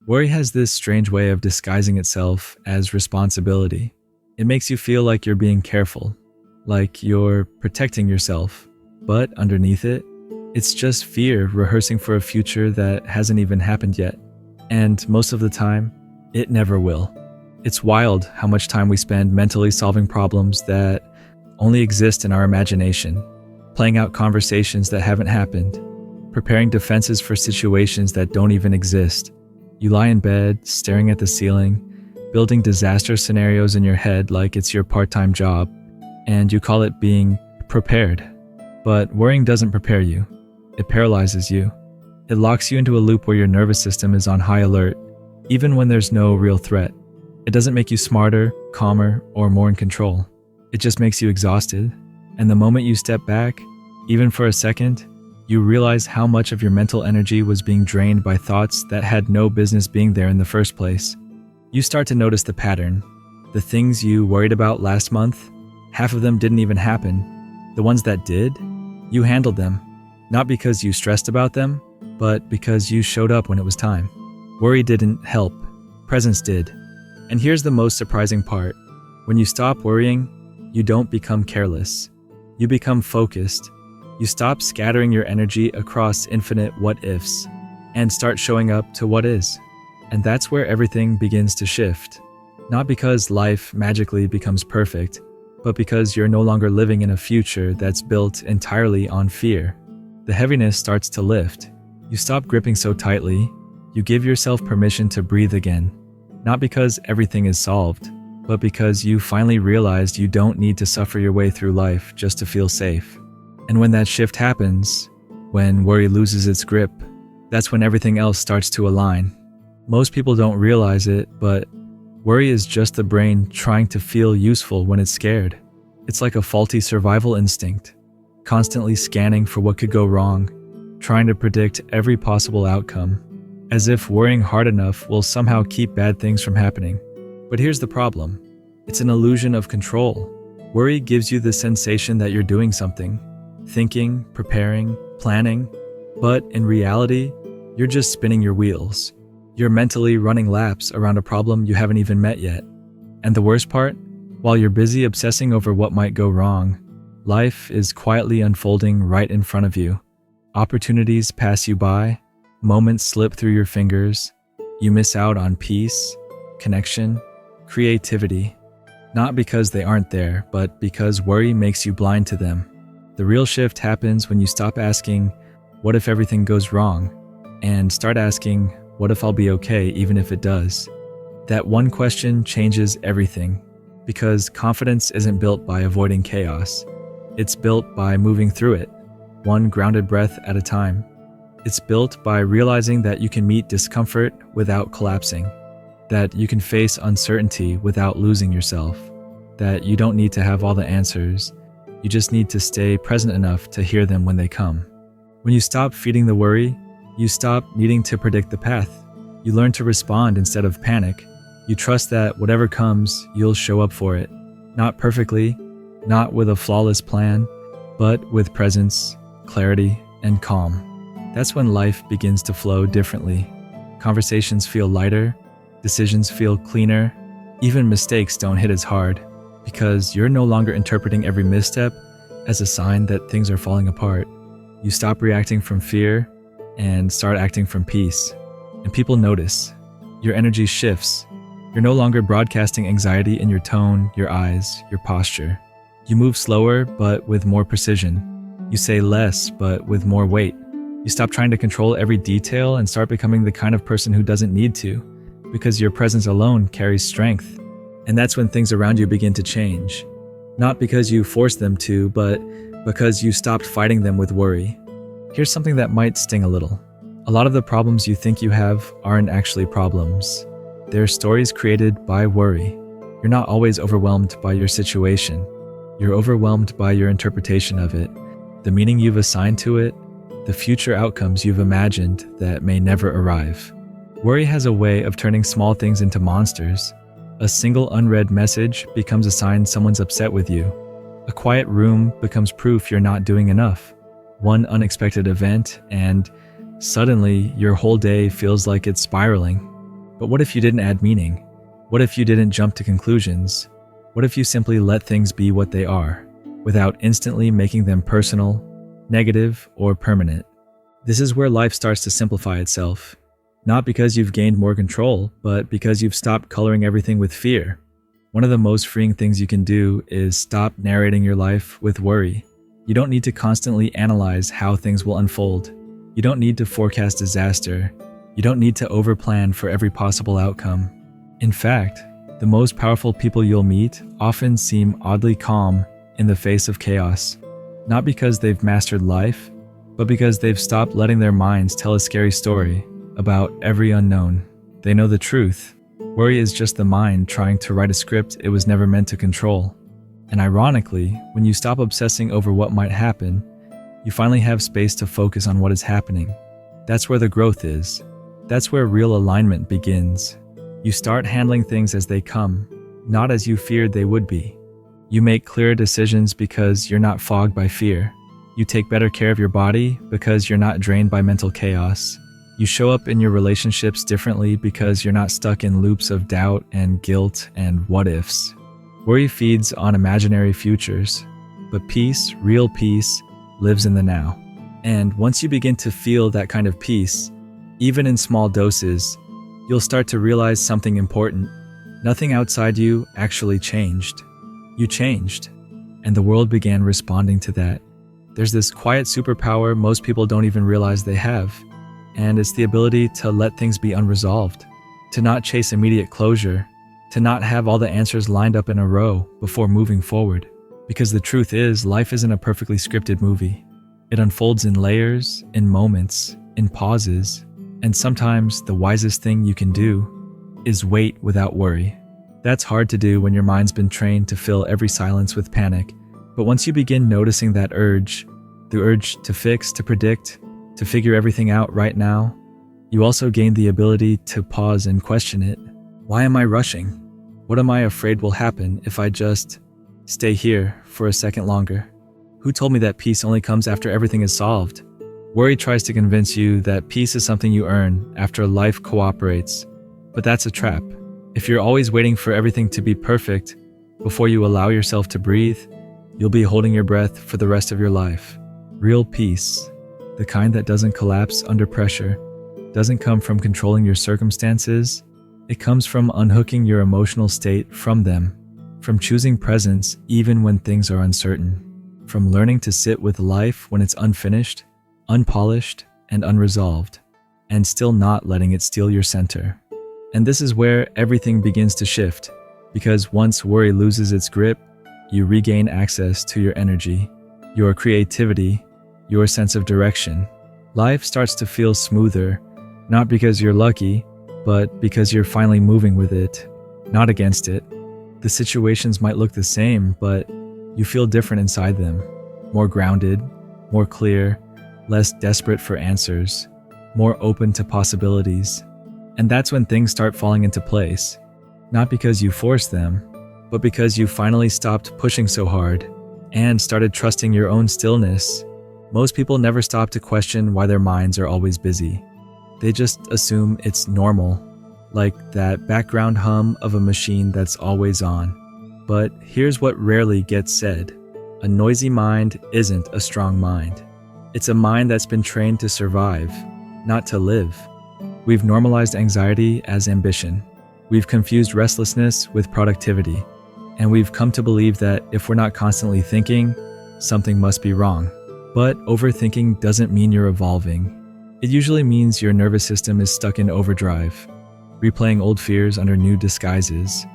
Worry has this strange way of disguising itself as responsibility. It makes you feel like you're being careful, like you're protecting yourself, but underneath it, it's just fear rehearsing for a future that hasn't even happened yet. And most of the time, it never will. It's wild how much time we spend mentally solving problems that only exist in our imagination, playing out conversations that haven't happened, preparing defenses for situations that don't even exist. You lie in bed, staring at the ceiling, building disaster scenarios in your head like it's your part-time job, and you call it being prepared. But worrying doesn't prepare you. It paralyzes you. It locks you into a loop where your nervous system is on high alert, even when there's no real threat. It doesn't make you smarter, calmer, or more in control. It just makes you exhausted. And the moment you step back, even for a second, you realize how much of your mental energy was being drained by thoughts that had no business being there in the first place. You start to notice the pattern. The things you worried about last month, half of them didn't even happen. The ones that did, you handled them. Not because you stressed about them, but because you showed up when it was time. Worry didn't help. Presence did. And here's the most surprising part. When you stop worrying, you don't become careless. You become focused. You stop scattering your energy across infinite what-ifs and start showing up to what is. And that's where everything begins to shift. Not because life magically becomes perfect, but because you're no longer living in a future that's built entirely on fear. The heaviness starts to lift. You stop gripping so tightly. You give yourself permission to breathe again. Not because everything is solved, but because you finally realized you don't need to suffer your way through life just to feel safe. And when that shift happens, when worry loses its grip, that's when everything else starts to align. Most people don't realize it, but worry is just the brain trying to feel useful when it's scared. It's like a faulty survival instinct, constantly scanning for what could go wrong, trying to predict every possible outcome, as if worrying hard enough will somehow keep bad things from happening. But here's the problem. It's an illusion of control. Worry gives you the sensation that you're doing something, thinking, preparing, planning, but in reality, you're just spinning your wheels. You're mentally running laps around a problem you haven't even met yet. And the worst part, while you're busy obsessing over what might go wrong, life is quietly unfolding right in front of you. Opportunities pass you by, moments slip through your fingers, you miss out on peace, connection, creativity, not because they aren't there, but because worry makes you blind to them. The real shift happens when you stop asking, what if everything goes wrong? And start asking, what if I'll be okay even if it does? That one question changes everything, because confidence isn't built by avoiding chaos. It's built by moving through it, one grounded breath at a time. It's built by realizing that you can meet discomfort without collapsing, that you can face uncertainty without losing yourself, that you don't need to have all the answers. You just need to stay present enough to hear them when they come. When you stop feeding the worry, you stop needing to predict the path. You learn to respond instead of panic. You trust that whatever comes, you'll show up for it. Not perfectly, not with a flawless plan, but with presence, clarity, and calm. That's when life begins to flow differently. Conversations feel lighter, decisions feel cleaner, even mistakes don't hit as hard. Because you're no longer interpreting every misstep as a sign that things are falling apart. You stop reacting from fear and start acting from peace. And people notice. Your energy shifts. You're no longer broadcasting anxiety in your tone, your eyes, your posture. You move slower, but with more precision. You say less, but with more weight. You stop trying to control every detail and start becoming the kind of person who doesn't need to, because your presence alone carries strength. And that's when things around you begin to change. Not because you forced them to, but because you stopped fighting them with worry. Here's something that might sting a little. A lot of the problems you think you have aren't actually problems. They're stories created by worry. You're not always overwhelmed by your situation. You're overwhelmed by your interpretation of it, the meaning you've assigned to it, the future outcomes you've imagined that may never arrive. Worry has a way of turning small things into monsters. A single unread message becomes a sign someone's upset with you. A quiet room becomes proof you're not doing enough. One unexpected event, and suddenly your whole day feels like it's spiraling. But what if you didn't add meaning? What if you didn't jump to conclusions? What if you simply let things be what they are, without instantly making them personal, negative, or permanent? This is where life starts to simplify itself. Not because you've gained more control, but because you've stopped coloring everything with fear. One of the most freeing things you can do is stop narrating your life with worry. You don't need to constantly analyze how things will unfold. You don't need to forecast disaster. You don't need to overplan for every possible outcome. In fact, the most powerful people you'll meet often seem oddly calm in the face of chaos. Not because they've mastered life, but because they've stopped letting their minds tell a scary story about every unknown. They know the truth. Worry is just the mind trying to write a script it was never meant to control. And ironically, when you stop obsessing over what might happen, you finally have space to focus on what is happening. That's where the growth is. That's where real alignment begins. You start handling things as they come, not as you feared they would be. You make clearer decisions because you're not fogged by fear. You take better care of your body because you're not drained by mental chaos. You show up in your relationships differently because you're not stuck in loops of doubt and guilt and what-ifs. Worry feeds on imaginary futures, but peace, real peace, lives in the now. And once you begin to feel that kind of peace, even in small doses, you'll start to realize something important. Nothing outside you actually changed. You changed, and the world began responding to that. There's this quiet superpower most people don't even realize they have, and it's the ability to let things be unresolved, to not chase immediate closure, to not have all the answers lined up in a row before moving forward. Because the truth is, life isn't a perfectly scripted movie. It unfolds in layers, in moments, in pauses, and sometimes the wisest thing you can do is wait without worry. That's hard to do when your mind's been trained to fill every silence with panic. But once you begin noticing that urge, the urge to fix, to predict, to figure everything out right now, you also gain the ability to pause and question it. Why am I rushing? What am I afraid will happen if I just stay here for a second longer? Who told me that peace only comes after everything is solved? Worry tries to convince you that peace is something you earn after life cooperates, but that's a trap. If you're always waiting for everything to be perfect before you allow yourself to breathe, you'll be holding your breath for the rest of your life. Real peace, the kind that doesn't collapse under pressure, doesn't come from controlling your circumstances. It comes from unhooking your emotional state from them, from choosing presence even when things are uncertain, from learning to sit with life when it's unfinished, unpolished, and unresolved, and still not letting it steal your center. And this is where everything begins to shift, because once worry loses its grip, you regain access to your energy, your creativity, your sense of direction. Life starts to feel smoother, not because you're lucky, but because you're finally moving with it, not against it. The situations might look the same, but you feel different inside them. More grounded, more clear, less desperate for answers, more open to possibilities. And that's when things start falling into place. Not because you forced them, but because you finally stopped pushing so hard and started trusting your own stillness. Most people never stop to question why their minds are always busy. They just assume it's normal, like that background hum of a machine that's always on. But here's what rarely gets said. A noisy mind isn't a strong mind. It's a mind that's been trained to survive, not to live. We've normalized anxiety as ambition. We've confused restlessness with productivity. And we've come to believe that if we're not constantly thinking, something must be wrong. But overthinking doesn't mean you're evolving. It usually means your nervous system is stuck in overdrive, replaying old fears under new disguises.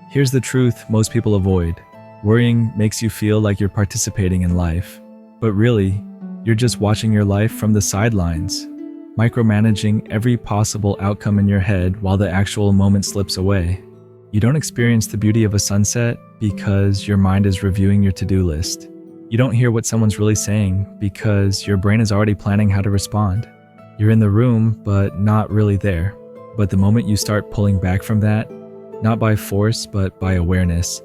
Here's the truth most people avoid. Worrying makes you feel like you're participating in life. But really, you're just watching your life from the sidelines, micromanaging every possible outcome in your head while the actual moment slips away. You don't experience the beauty of a sunset because your mind is reviewing your to-do list. You don't hear what someone's really saying because your brain is already planning how to respond. You're in the room, but not really there. But the moment you start pulling back from that, not by force, but by awareness,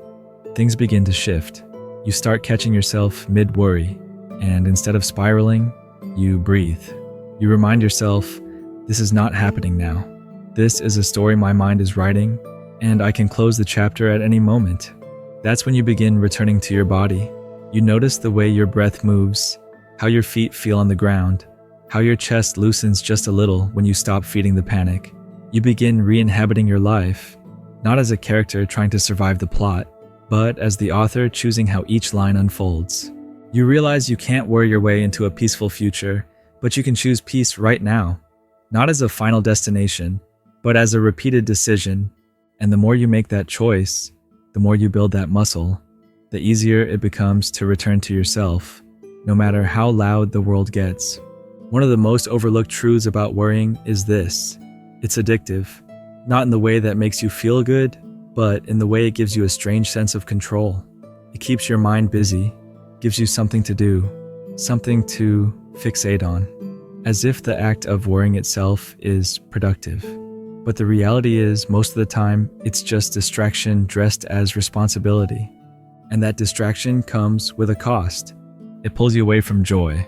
things begin to shift. You start catching yourself mid-worry, and instead of spiraling, you breathe. You remind yourself, this is not happening now. This is a story my mind is writing, and I can close the chapter at any moment. That's when you begin returning to your body. You notice the way your breath moves, how your feet feel on the ground, how your chest loosens just a little when you stop feeding the panic. You begin re-inhabiting your life, not as a character trying to survive the plot, but as the author choosing how each line unfolds. You realize you can't worry your way into a peaceful future, but you can choose peace right now, not as a final destination, but as a repeated decision. And the more you make that choice, the more you build that muscle, the easier it becomes to return to yourself, no matter how loud the world gets. One of the most overlooked truths about worrying is this: it's addictive, not in the way that makes you feel good, but in the way it gives you a strange sense of control. It keeps your mind busy, gives you something to do, something to fixate on, as if the act of worrying itself is productive. But the reality is, most of the time, it's just distraction dressed as responsibility. And that distraction comes with a cost. It pulls you away from joy,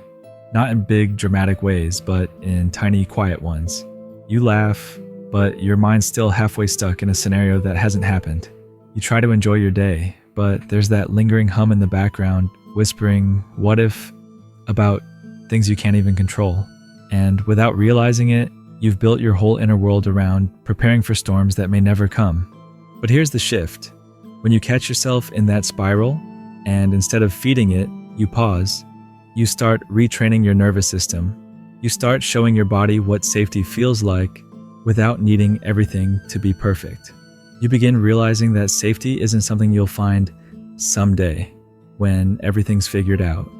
not in big dramatic ways, but in tiny quiet ones. You laugh, but your mind's still halfway stuck in a scenario that hasn't happened. You try to enjoy your day, but there's that lingering hum in the background, whispering, what if, about things you can't even control. And without realizing it, you've built your whole inner world around preparing for storms that may never come. But here's the shift. When you catch yourself in that spiral, and instead of feeding it, you pause, you start retraining your nervous system. You start showing your body what safety feels like without needing everything to be perfect. You begin realizing that safety isn't something you'll find someday when everything's figured out.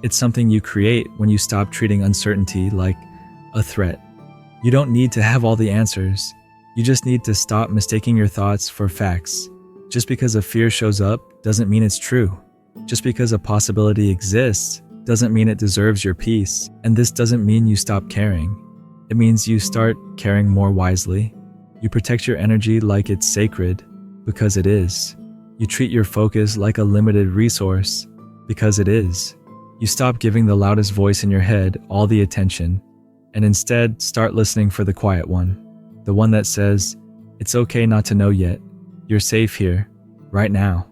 It's something you create when you stop treating uncertainty like a threat. You don't need to have all the answers. You just need to stop mistaking your thoughts for facts. Just because a fear shows up doesn't mean it's true. Just because a possibility exists doesn't mean it deserves your peace. And this doesn't mean you stop caring. It means you start caring more wisely. You protect your energy like it's sacred, because it is. You treat your focus like a limited resource, because it is. You stop giving the loudest voice in your head all the attention, and instead start listening for the quiet one. The one that says, it's okay not to know yet. You're safe here, right now.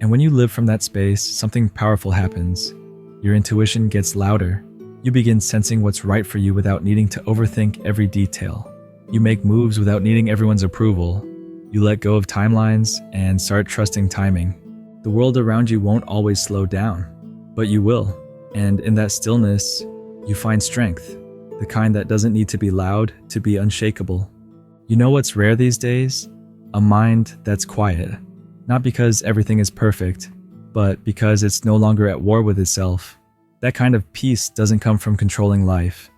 And when you live from that space, something powerful happens. Your intuition gets louder. You begin sensing what's right for you without needing to overthink every detail. You make moves without needing everyone's approval. You let go of timelines and start trusting timing. The world around you won't always slow down, but you will. And in that stillness, you find strength, the kind that doesn't need to be loud to be unshakable. You know what's rare these days? A mind that's quiet. Not because everything is perfect, but because it's no longer at war with itself. That kind of peace doesn't come from controlling life.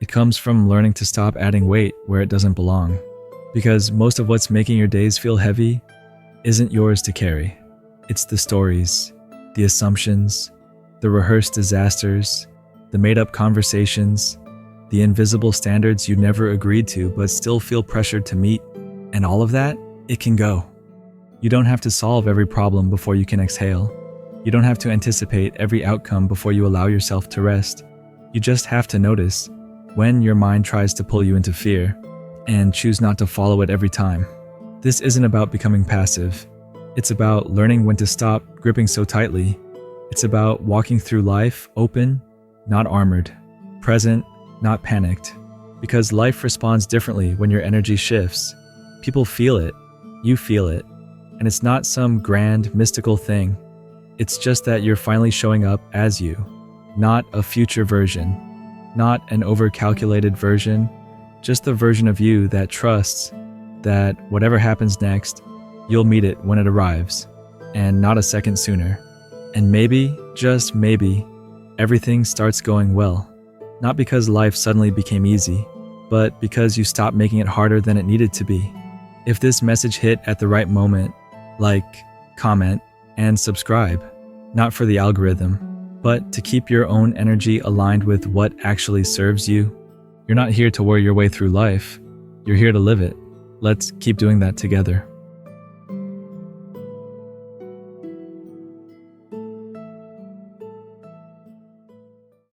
It comes from learning to stop adding weight where it doesn't belong. Because most of what's making your days feel heavy isn't yours to carry. It's the stories, the assumptions, the rehearsed disasters, the made-up conversations, the invisible standards you never agreed to but still feel pressured to meet. And all of that, it can go. You don't have to solve every problem before you can exhale. You don't have to anticipate every outcome before you allow yourself to rest. You just have to notice when your mind tries to pull you into fear and choose not to follow it every time. This isn't about becoming passive. It's about learning when to stop gripping so tightly. It's about walking through life open, not armored, present, not panicked. Because life responds differently when your energy shifts. People feel it. You feel it. And it's not some grand, mystical thing. It's just that you're finally showing up as you, not a future version, not an over-calculated version, just the version of you that trusts that whatever happens next, you'll meet it when it arrives, and not a second sooner. And maybe, just maybe, everything starts going well. Not because life suddenly became easy, but because you stopped making it harder than it needed to be. If this message hit at the right moment, like, comment, and subscribe, not for the algorithm, but to keep your own energy aligned with what actually serves you. You're not here to worry your way through life. You're here to live it. Let's keep doing that together.